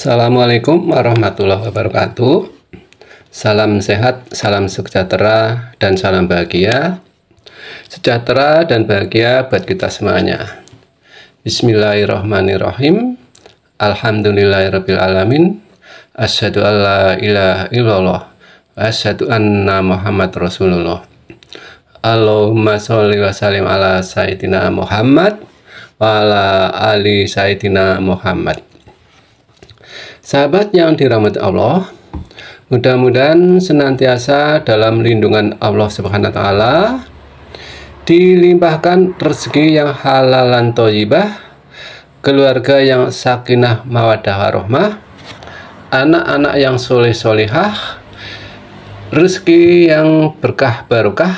Assalamualaikum warahmatullahi wabarakatuh. Salam sehat, salam sejahtera, dan salam bahagia. Sejahtera dan bahagia buat kita semuanya. Bismillahirrahmanirrahim. Alhamdulillahirrabbilalamin. Asyhadu an la ilaha illallah wa asyhadu anna Muhammad Rasulullah. Allahumma sholli wa sallim ala Sayyidina Muhammad wa ala ali Sayyidina Muhammad. Sahabat yang dirahmati Allah, mudah-mudahan senantiasa dalam lindungan Allah Subhanahu wa Ta'ala, dilimpahkan rezeki yang halal dan thayyibah, keluarga yang sakinah mawaddah warahmah, anak-anak yang soleh-solehah, rezeki yang berkah barokah,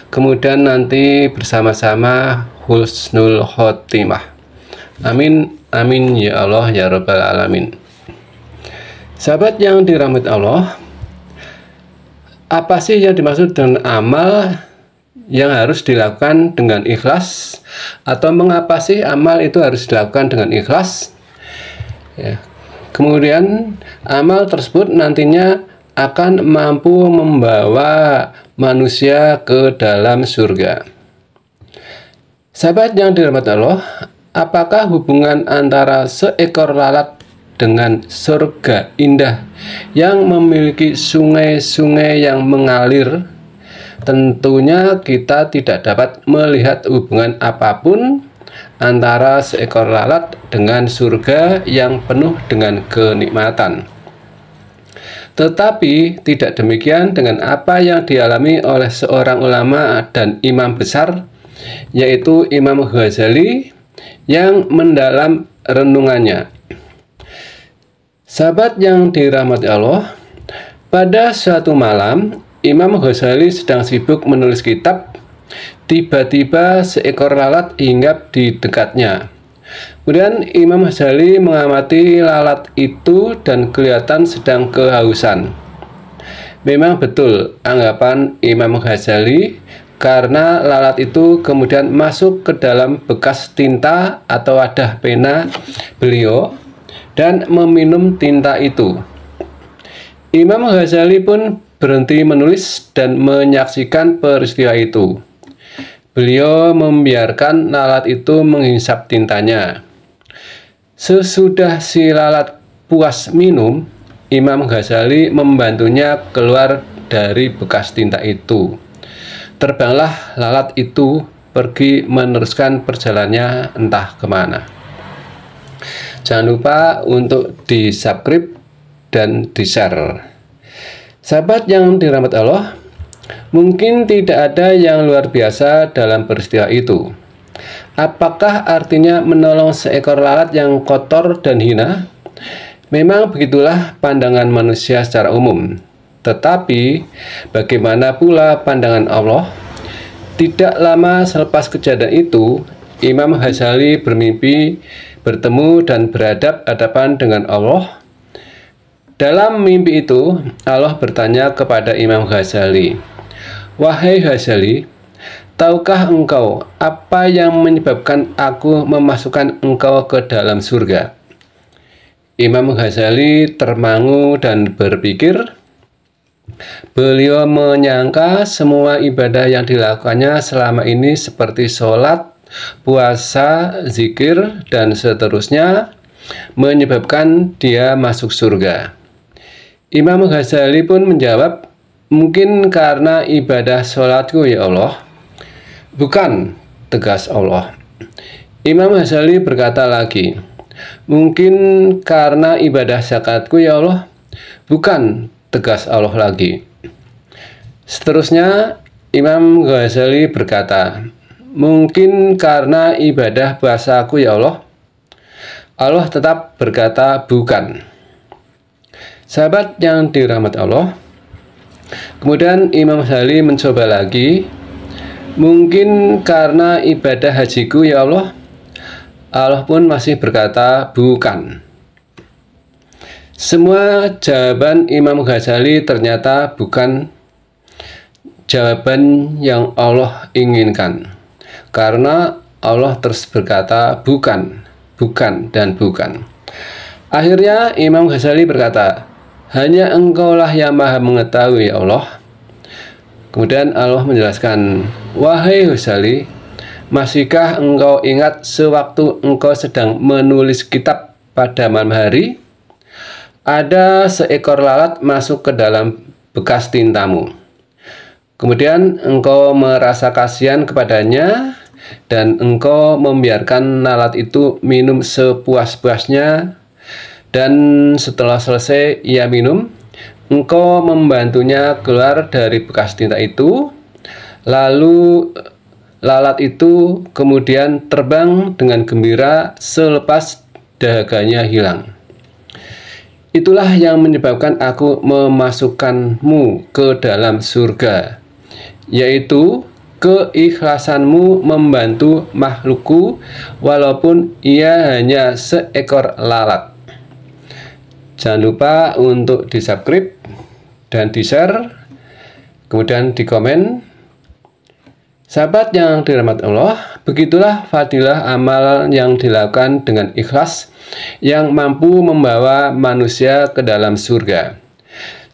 kemudian nanti bersama-sama husnul khotimah. Amin, amin ya Allah ya Rabbal alamin. Sahabat yang dirahmati Allah, apa sih yang dimaksud dengan amal yang harus dilakukan dengan ikhlas, atau mengapa sih amal itu harus dilakukan dengan ikhlas? Ya. Kemudian amal tersebut nantinya akan mampu membawa manusia ke dalam surga. Sahabat yang dirahmati Allah, apakah hubungan antara seekor lalat dengan surga indah yang memiliki sungai-sungai yang mengalir? Tentunya kita tidak dapat melihat hubungan apapun antara seekor lalat dengan surga yang penuh dengan kenikmatan. Tetapi tidak demikian dengan apa yang dialami oleh seorang ulama dan imam besar, yaitu Imam Ghazali, yang mendalam renungannya. Sahabat yang dirahmati Allah, pada suatu malam Imam Ghazali sedang sibuk menulis kitab. Tiba-tiba seekor lalat hinggap di dekatnya. Kemudian Imam Ghazali mengamati lalat itu dan kelihatan sedang kehausan. Memang betul anggapan Imam Ghazali, karena lalat itu kemudian masuk ke dalam bekas tinta atau wadah pena beliau dan meminum tinta itu. Imam Ghazali pun berhenti menulis dan menyaksikan peristiwa itu. Beliau membiarkan lalat itu menghisap tintanya. Sesudah si lalat puas minum, Imam Ghazali membantunya keluar dari bekas tinta itu. Terbanglah lalat itu pergi meneruskan perjalanannya entah kemana. Jangan lupa untuk di-subscribe dan di-share. Sahabat yang dirahmati Allah, mungkin tidak ada yang luar biasa dalam peristiwa itu. Apakah artinya menolong seekor lalat yang kotor dan hina? Memang begitulah pandangan manusia secara umum. Tetapi bagaimana pula pandangan Allah? Tidak lama selepas kejadian itu, Imam Ghazali bermimpi bertemu dan berhadap-hadapan dengan Allah. Dalam mimpi itu, Allah bertanya kepada Imam Ghazali, "Wahai Ghazali, tahukah engkau apa yang menyebabkan aku memasukkan engkau ke dalam surga?" Imam Ghazali termangu dan berpikir. Beliau menyangka semua ibadah yang dilakukannya selama ini seperti sholat, puasa, zikir, dan seterusnya menyebabkan dia masuk surga. Imam Ghazali pun menjawab, "Mungkin karena ibadah sholatku ya Allah." "Bukan," tegas Allah. Imam Ghazali berkata lagi, "Mungkin karena ibadah zakatku ya Allah." "Bukan," tegas Allah lagi. Seterusnya Imam Ghazali berkata, "Mungkin karena ibadah puasaku ya Allah." Allah tetap berkata, "Bukan." Sahabat yang dirahmati Allah, kemudian Imam Ghazali mencoba lagi, "Mungkin karena ibadah hajiku ya Allah." Allah pun masih berkata, "Bukan." Semua jawaban Imam Ghazali ternyata bukan jawaban yang Allah inginkan, karena Allah terus berkata bukan, bukan, dan bukan. Akhirnya Imam Ghazali berkata, hanya Engkaulah yang maha mengetahui ya Allah. Kemudian Allah menjelaskan, wahai Ghazali, masihkah engkau ingat sewaktu engkau sedang menulis kitab pada malam hari, ada seekor lalat masuk ke dalam bekas tintamu. Kemudian engkau merasa kasihan kepadanya dan engkau membiarkan lalat itu minum sepuas-puasnya, dan setelah selesai ia minum, engkau membantunya keluar dari bekas tinta itu, lalu lalat itu kemudian terbang dengan gembira selepas dahaganya hilang. Itulah yang menyebabkan aku memasukkanmu ke dalam surga, yaitu keikhlasanmu membantu makhlukku walaupun ia hanya seekor lalat. Jangan lupa untuk di-subscribe dan di-share, kemudian di komen. Sahabat yang dirahmati Allah, begitulah fadilah amal yang dilakukan dengan ikhlas yang mampu membawa manusia ke dalam surga.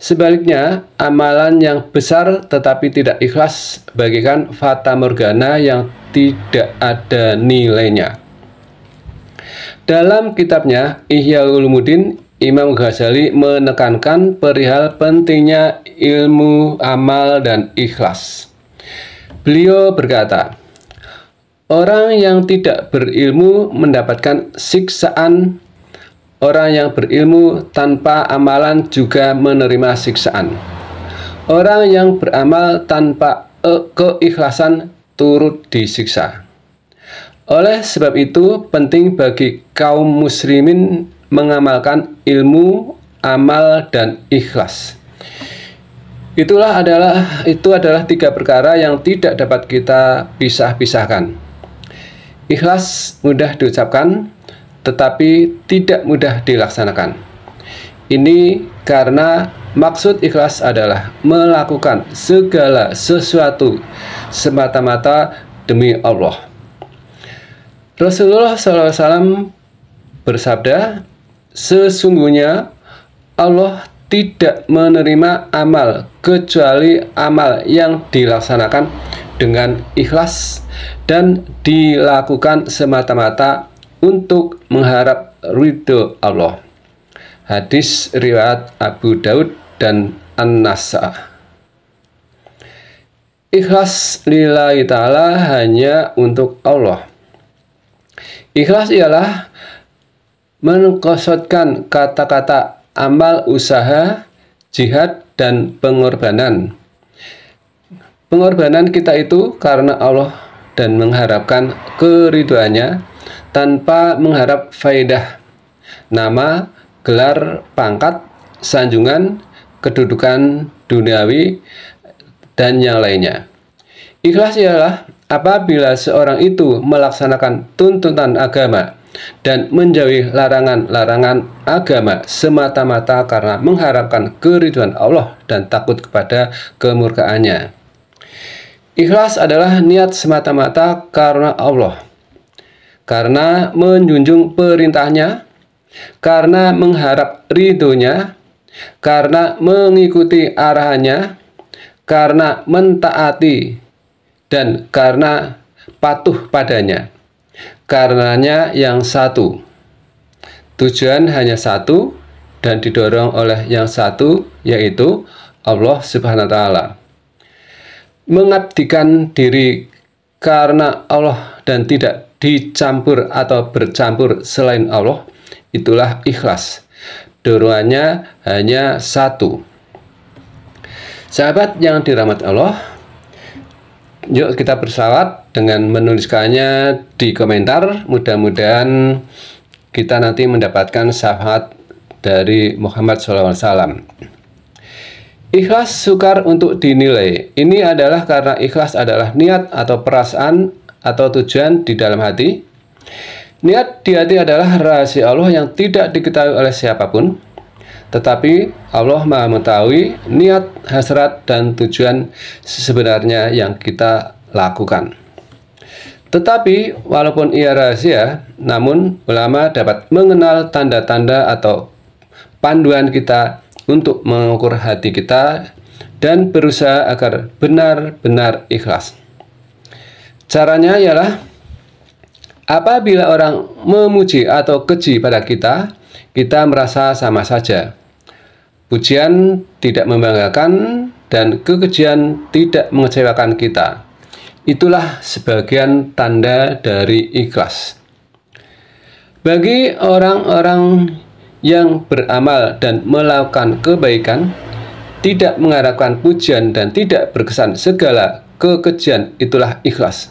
Sebaliknya, amalan yang besar tetapi tidak ikhlas bagikan fata morgana yang tidak ada nilainya. Dalam kitabnya Ihya Ulumuddin, Imam Ghazali menekankan perihal pentingnya ilmu, amal, dan ikhlas. Beliau berkata, orang yang tidak berilmu mendapatkan siksaan, orang yang berilmu tanpa amalan juga menerima siksaan. Orang yang beramal tanpa keikhlasan turut disiksa. Oleh sebab itu, penting bagi kaum muslimin mengamalkan ilmu, amal, dan ikhlas. Itu adalah tiga perkara yang tidak dapat kita pisah-pisahkan. Ikhlas mudah diucapkan, tetapi tidak mudah dilaksanakan. Ini karena maksud ikhlas adalah melakukan segala sesuatu semata-mata demi Allah. Rasulullah SAW bersabda, sesungguhnya Allah tidak menerima amal kecuali amal yang dilaksanakan dengan ikhlas dan dilakukan semata-mata untuk mengharap ridho Allah. Hadis riwayat Abu Daud dan An-Nasa'. Ikhlas lillahi ta'ala, hanya untuk Allah. Ikhlas ialah mengkosotkan kata-kata amal usaha, jihad, dan pengorbanan. Pengorbanan kita itu karena Allah dan mengharapkan keridhoannya tanpa mengharap faedah, nama, gelar, pangkat, sanjungan, kedudukan duniawi, dan yang lainnya. Ikhlas ialah apabila seorang itu melaksanakan tuntutan agama dan menjauhi larangan-larangan agama semata-mata karena mengharapkan keridhaan Allah dan takut kepada kemurkaannya. Ikhlas adalah niat semata-mata karena Allah, karena menjunjung perintahnya, karena mengharap ridhonya, karena mengikuti arahannya, karena mentaati, dan karena patuh padanya. Karenanya yang satu, tujuan hanya satu dan didorong oleh yang satu, yaitu Allah Subhanahu wa Ta'ala. Mengabdikan diri karena Allah dan tidak dicampur atau bercampur selain Allah, itulah ikhlas. Dorongannya hanya satu. Sahabat yang dirahmati Allah, yuk kita bersalawat dengan menuliskannya di komentar. Mudah-mudahan kita nanti mendapatkan syafaat dari Muhammad SAW. Ikhlas sukar untuk dinilai. Ini adalah karena ikhlas adalah niat atau perasaan atau tujuan di dalam hati. Niat di hati adalah rahasia Allah yang tidak diketahui oleh siapapun. Tetapi Allah Maha mengetahui niat, hasrat, dan tujuan sebenarnya yang kita lakukan. Tetapi walaupun ia rahasia, namun ulama dapat mengenal tanda-tanda atau panduan kita untuk mengukur hati kita dan berusaha agar benar-benar ikhlas. Caranya ialah apabila orang memuji atau keji pada kita, kita merasa sama saja. Pujian tidak membanggakan dan kekejian tidak mengecewakan kita. Itulah sebagian tanda dari ikhlas. Bagi orang-orang yang beramal dan melakukan kebaikan, tidak mengharapkan pujian dan tidak berkesan segala kekejian, itulah ikhlas.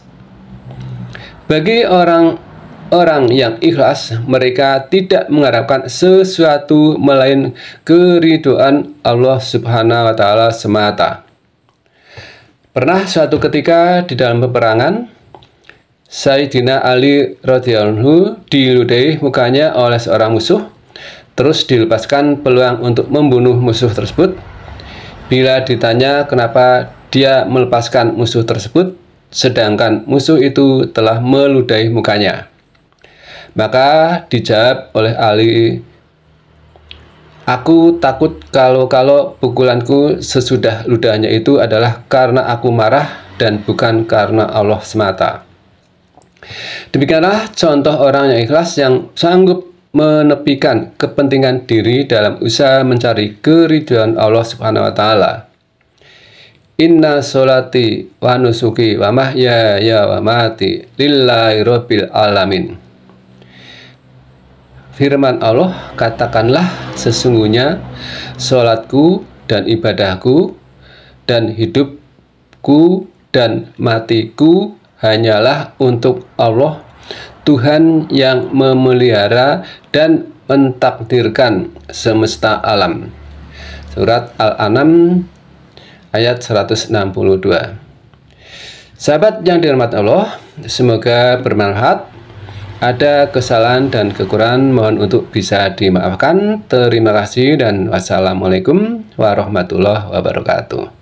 Bagi orang-orang yang ikhlas, mereka tidak mengharapkan sesuatu melain keridhaan Allah Subhanahu wa Ta'ala semata. Pernah suatu ketika di dalam peperangan, Sayyidina Ali radhiyallahu anhu diludahi mukanya oleh seorang musuh, terus dilepaskan peluang untuk membunuh musuh tersebut. Bila ditanya kenapa dia melepaskan musuh tersebut, sedangkan musuh itu telah meludahi mukanya, maka dijawab oleh Ali, "Aku takut kalau pukulanku sesudah ludahnya itu adalah karena aku marah dan bukan karena Allah semata." Demikianlah contoh orang yang ikhlas, yang sanggup menepikan kepentingan diri dalam usaha mencari keridhaan Allah Subhanahu wa Ta'ala. Inna sholati wa nusuki wa mahyaya wa mati lillahi rabbil alamin. Firman Allah, katakanlah sesungguhnya sholatku dan ibadahku dan hidupku dan matiku hanyalah untuk Allah, Tuhan yang memelihara dan mentakdirkan semesta alam. Surat Al-An'am ayat 162. Sahabat yang dirahmati Allah, semoga bermanfaat. Ada kesalahan dan kekurangan mohon untuk bisa dimaafkan. Terima kasih dan wassalamualaikum warahmatullahi wabarakatuh.